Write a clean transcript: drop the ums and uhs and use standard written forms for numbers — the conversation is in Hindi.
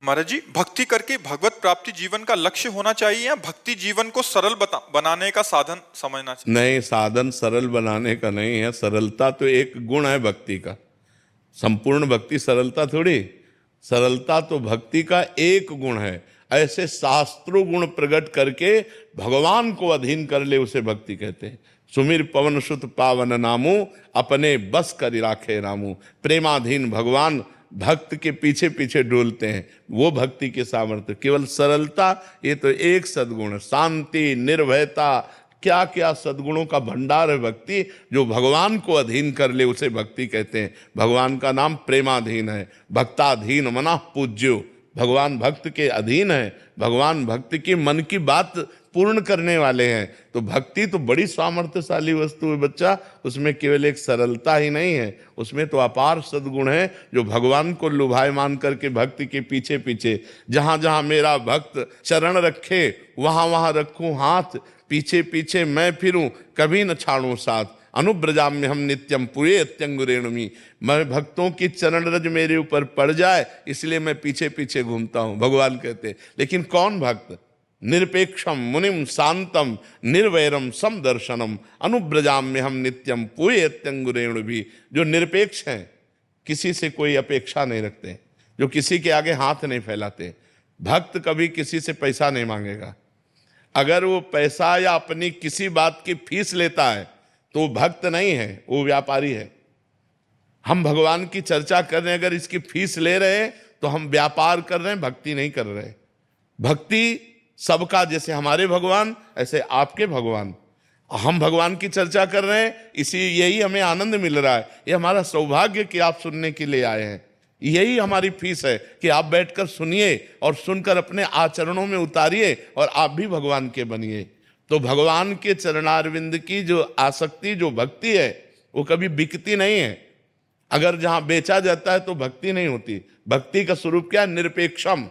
महाराज जी, भक्ति करके भगवत प्राप्ति जीवन का लक्ष्य होना चाहिए या भक्ति जीवन को सरल बनाने का साधन समझना चाहिए? नहीं, साधन सरल बनाने का नहीं है। सरलता तो एक गुण है भक्ति का। संपूर्ण भक्ति सरलता थोड़ी। सरलता तो भक्ति का एक गुण है। ऐसे शास्त्रों गुण प्रकट करके भगवान को अधीन कर ले, उसे भक्ति कहते हैं। सुमिर पवन सुत पावन नामू, अपने बस कर राखे रामू। प्रेमाधीन भगवान भक्त के पीछे पीछे डोलते हैं, वो भक्ति के सामर्थ्य। केवल सरलता, ये तो एक सद्गुण। शांति, निर्भयता, क्या क्या सद्गुणों का भंडार है भक्ति। जो भगवान को अधीन कर ले उसे भक्ति कहते हैं। भगवान का नाम प्रेमाधीन है। भक्ताधीन मना पूज्यो। भगवान भक्त के अधीन है। भगवान भक्त की मन की बात पूर्ण करने वाले हैं। तो भक्ति तो बड़ी सामर्थ्यशाली वस्तु है बच्चा। उसमें केवल एक सरलता ही नहीं है, उसमें तो अपार सद्गुण है। जो भगवान को लुभायमान करके भक्ति के पीछे पीछे, जहां जहां मेरा भक्त चरण रखे वहां वहां रखूं हाथ, पीछे पीछे मैं फिरूं, कभी न छाड़ूं साथ। अनुब्रजाम में हम नित्यम पुरे अत्यंगुरेणुमी। मैं भक्तों की चरण रज मेरे ऊपर पड़ जाए, इसलिए मैं पीछे पीछे घूमता हूं, भगवान कहते। लेकिन कौन भक्त? निरपेक्षम मुनिम शांतम निर्वैरम समदर्शनम अनुब्रजाम में हम नित्यम पुरे अत्यंगुरेणु भी। जो निरपेक्ष हैं, किसी से कोई अपेक्षा नहीं रखते, जो किसी के आगे हाथ नहीं फैलाते। भक्त कभी किसी से पैसा नहीं मांगेगा। अगर वो पैसा या अपनी किसी बात की फीस लेता है तो वो भक्त नहीं है, वो व्यापारी है। हम भगवान की चर्चा कर रहे हैं, अगर इसकी फीस ले रहे हैं तो हम व्यापार कर रहे हैं, भक्ति नहीं कर रहे। भक्ति सबका, जैसे हमारे भगवान ऐसे आपके भगवान। हम भगवान की चर्चा कर रहे हैं, यही हमें आनंद मिल रहा है। ये हमारा सौभाग्य कि आप सुनने के लिए आए हैं। यही हमारी फीस है कि आप बैठकर सुनिए और सुनकर अपने आचरणों में उतारिए और आप भी भगवान के बनिए। तो भगवान के चरणारविंद की जो आसक्ति, जो भक्ति है, वो कभी बिकती नहीं है। अगर जहां बेचा जाता है तो भक्ति नहीं होती। भक्ति का स्वरूप क्या? निरपेक्षम।